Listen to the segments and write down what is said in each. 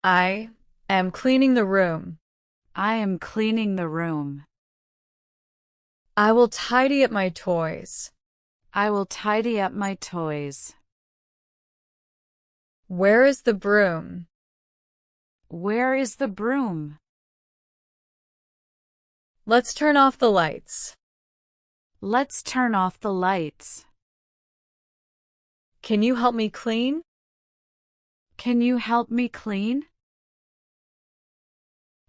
I am cleaning the room. I am cleaning the room. I will tidy up my toys. I will tidy up my toys. Where is the broom? Where is the broom? Let's turn off the lights. Let's turn off the lights. Can you help me clean? Can you help me clean?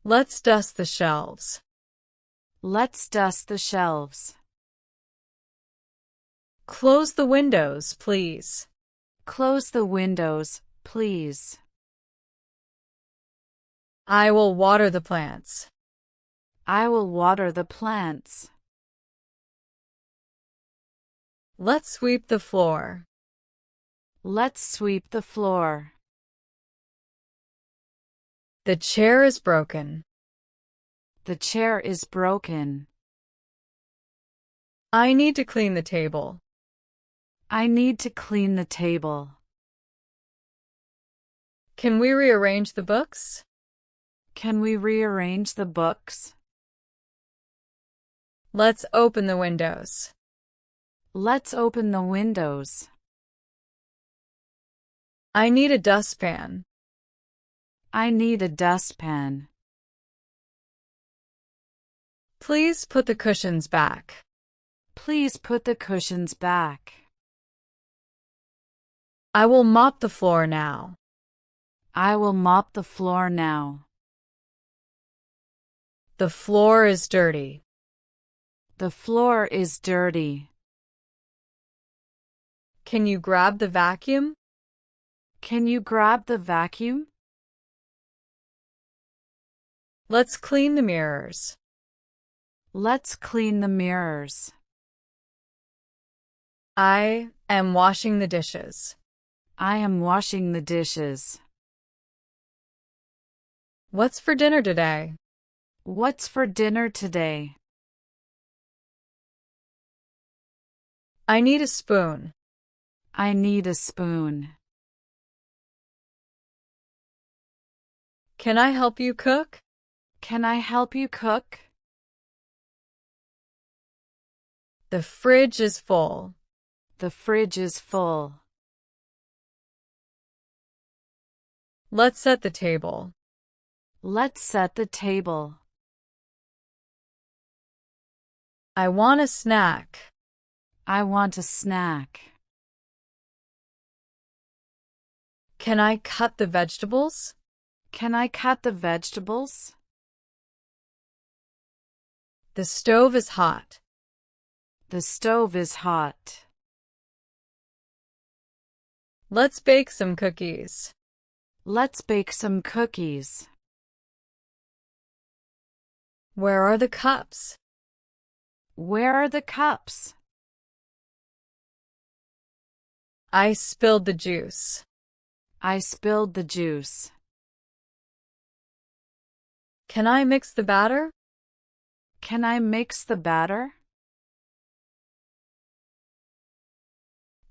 Let's dust the shelves. Let's dust the shelves. Close the windows, please. Close the windows, please. I will water the plants. I will water the plants. Let's sweep the floor. Let's sweep the floor. The chair is broken. The chair is broken. I need to clean the table. I need to clean the table. Can we rearrange the books? Can we rearrange the books? Let's open the windows. Let's open the windows. I need a dustpan. I need a dustpan. Please put the cushions back. Please put the cushions back. I will mop the floor now. I will mop the floor now. The floor is dirty. The floor is dirty. Can you grab the vacuum? Can you grab the vacuum? Let's clean the mirrors. Let's clean the mirrors. I am washing the dishes. I am washing the dishes. What's for dinner today? What's for dinner today? I need a spoon. I need a spoon. Can I help you cook? Can I help you cook? The fridge is full. The fridge is full. Let's set the table. Let's set the table. I want a snack. I want a snack. Can I cut the vegetables? Can I cut the vegetables? The stove is hot. The stove is hot. Let's bake some cookies. Let's bake some cookies. Where are the cups? Where are the cups? I spilled the juice. I spilled the juice. Can I mix the batter? Can I mix the batter?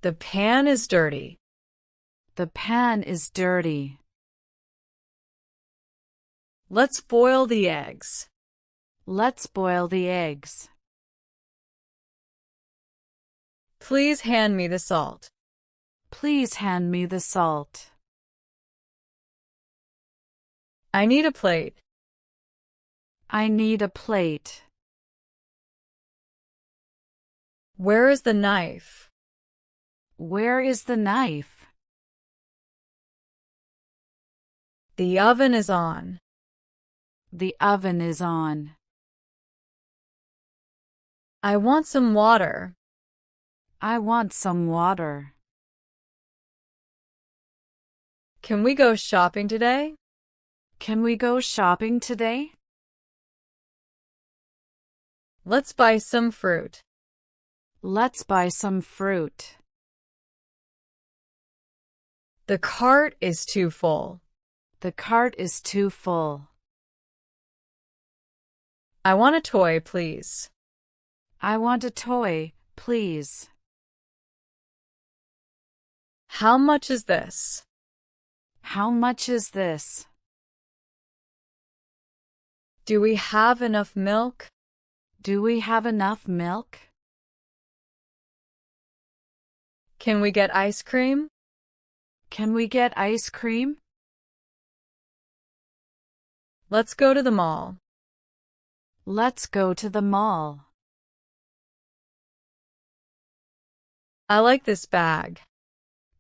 The pan is dirty. The pan is dirty. Let's boil the eggs. Let's boil the eggs. Please hand me the salt. Please hand me the salt. I need a plate. I need a plate. Where is the knife? Where is the knife? The oven is on. The oven is on. I want some water. I want some water. Can we go shopping today? Can we go shopping today? Let's buy some fruit. Let's buy some fruit. The cart is too full. The cart is too full. I want a toy, please. I want a toy, please. How much is this? How much is this? Do we have enough milk? Do we have enough milk? Can we get ice cream? Can we get ice cream? Let's go to the mall. Let's go to the mall. I like this bag.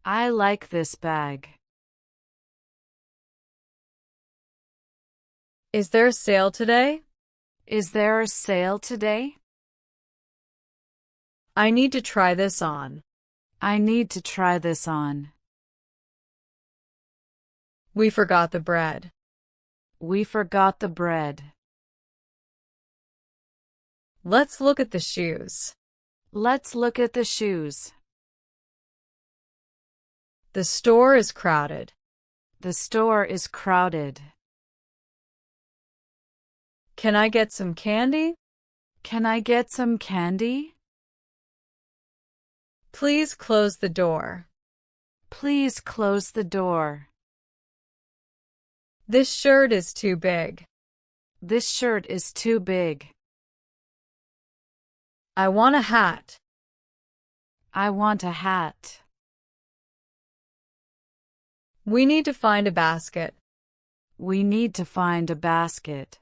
I like this bag. Is there a sale today? Is there a sale today? I need to try this on. I need to try this on. We forgot the bread. We forgot the bread. Let's look at the shoes. Let's look at the shoes. The store is crowded. The store is crowded. Can I get some candy? Can I get some candy? Please close the door. Please close the door. This shirt is too big. This shirt is too big. I want a hat. I want a hat. We need to find a basket. We need to find a basket.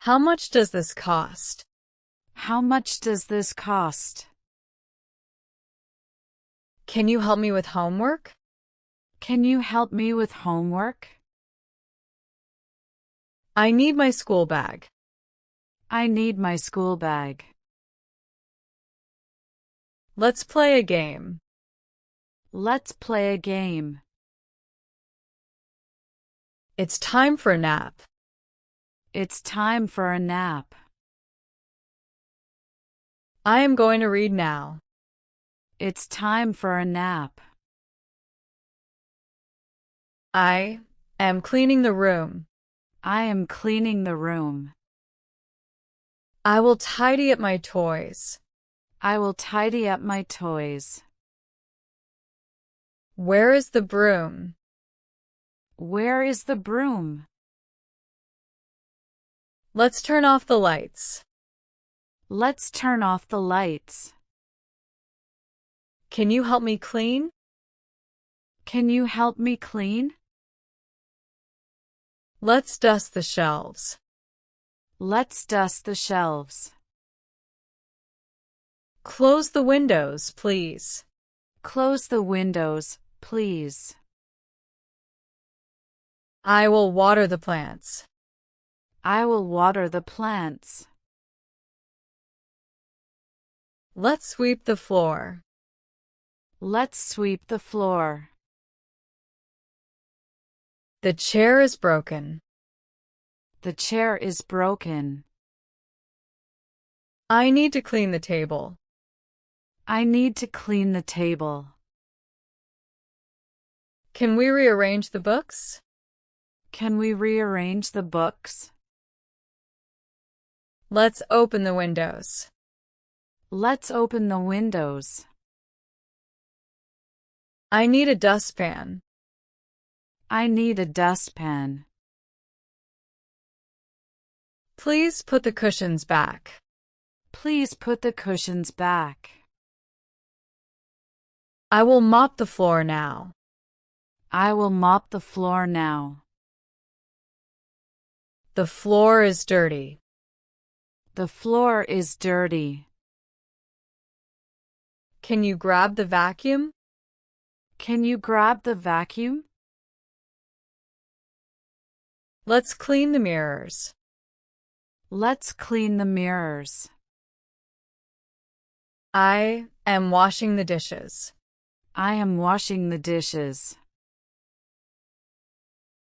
How much does this cost? How much does this cost? Can you help me with homework? Can you help me with homework? I need my school bag. I need my school bag. Let's play a game. Let's play a game. It's time for a nap. It's time for a nap. I am going to read now. It's time for a nap. I am cleaning the room. I am cleaning the room. I will tidy up my toys. I will tidy up my toys. Where is the broom? Where is the broom? Let's turn off the lights. Let's turn off the lights. Can you help me clean? Can you help me clean? Let's dust the shelves. Let's dust the shelves. Close the windows, please. Close the windows, please. I will water the plants. I will water the plants. Let's sweep the floor. Let's sweep the floor. The chair is broken. The chair is broken. I need to clean the table. I need to clean the table. Can we rearrange the books? Can we rearrange the books? Let's open the windows. Let's open the windows. I need a dustpan. I need a dustpan. Please put the cushions back. Please put the cushions back. I will mop the floor now. I will mop the floor now. The floor is dirty. The floor is dirty. Can you grab the vacuum? Can you grab the vacuum? Let's clean the mirrors. Let's clean the mirrors. I am washing the dishes. I am washing the dishes.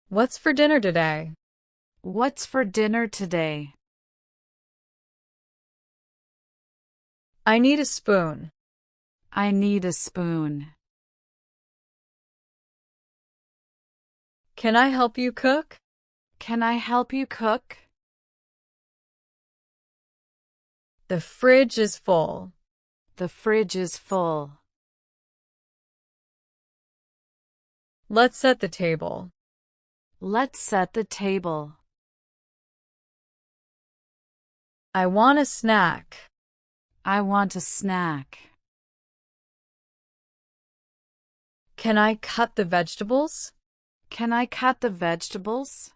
What's for dinner today? What's for dinner today? I need a spoon. I need a spoon. Can I help you cook? Can I help you cook? The fridge is full. The fridge is full. Let's set the table. Let's set the table. I want a snack. I want a snack. Can I cut the vegetables? Can I cut the vegetables?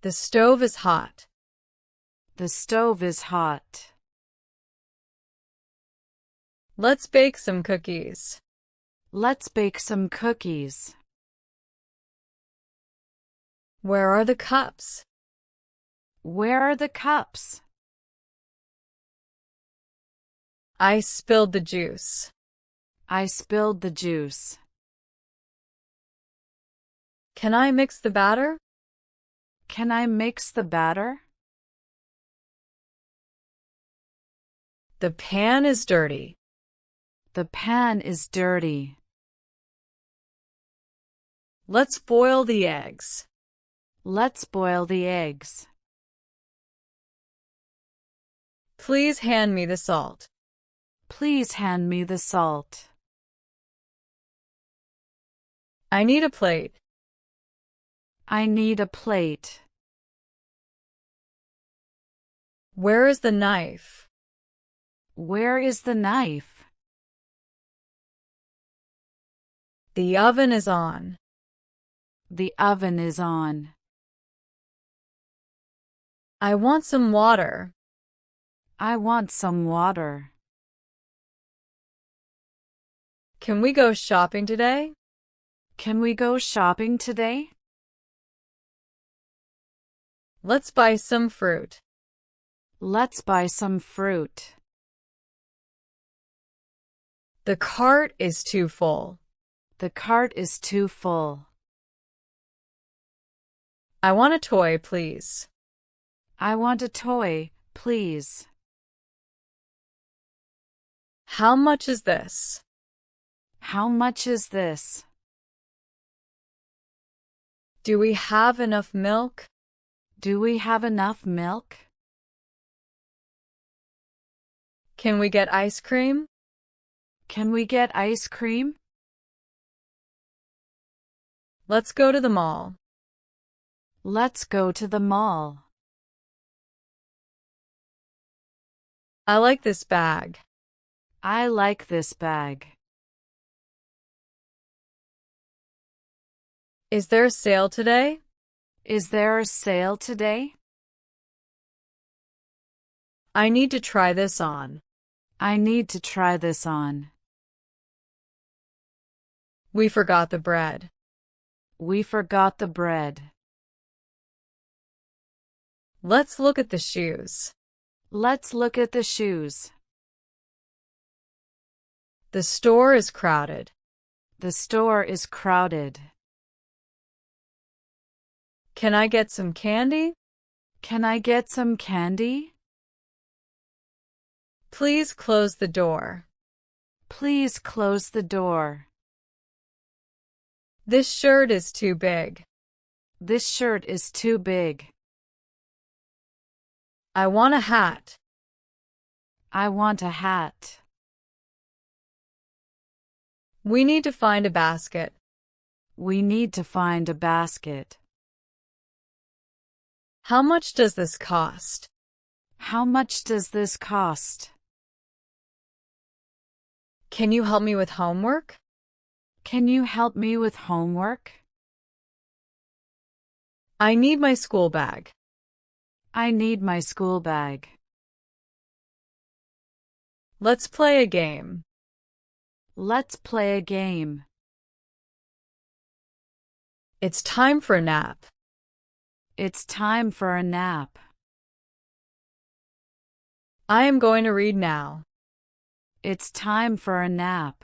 The stove is hot. The stove is hot. Let's bake some cookies. Let's bake some cookies. Where are the cups? Where are the cups? I spilled the juice. I spilled the juice. Can I mix the batter? Can I mix the batter? The pan is dirty. The pan is dirty. Let's boil the eggs. Let's boil the eggs. Please hand me the salt. Please hand me the salt. I need a plate. I need a plate. Where is the knife? Where is the knife? The oven is on. The oven is on. I want some water. I want some water. Can we go shopping today? Can we go shopping today? Let's buy some fruit. Let's buy some fruit. The cart is too full. The cart is too full. I want a toy, please. I want a toy, please. How much is this? How much is this? Do we have enough milk? Do we have enough milk? Can we get ice cream? Can we get ice cream? Let's go to the mall. Let's go to the mall. I like this bag. I like this bag. Is there a sale today? Is there a sale today? I need to try this on. I need to try this on. We forgot the bread. We forgot the bread. Let's look at the shoes. Let's look at the shoes. The store is crowded. The store is crowded. Can I get some candy? Can I get some candy? Please close the door. Please close the door. This shirt is too big. This shirt is too big. I want a hat. I want a hat. We need to find a basket. We need to find a basket. How much does this cost? How much does this cost? Can you help me with homework? Can you help me with homework? I need my school bag. I need my school bag. Let's play a game. Let's play a game. It's time for a nap. It's time for a nap. I am going to read now. It's time for a nap.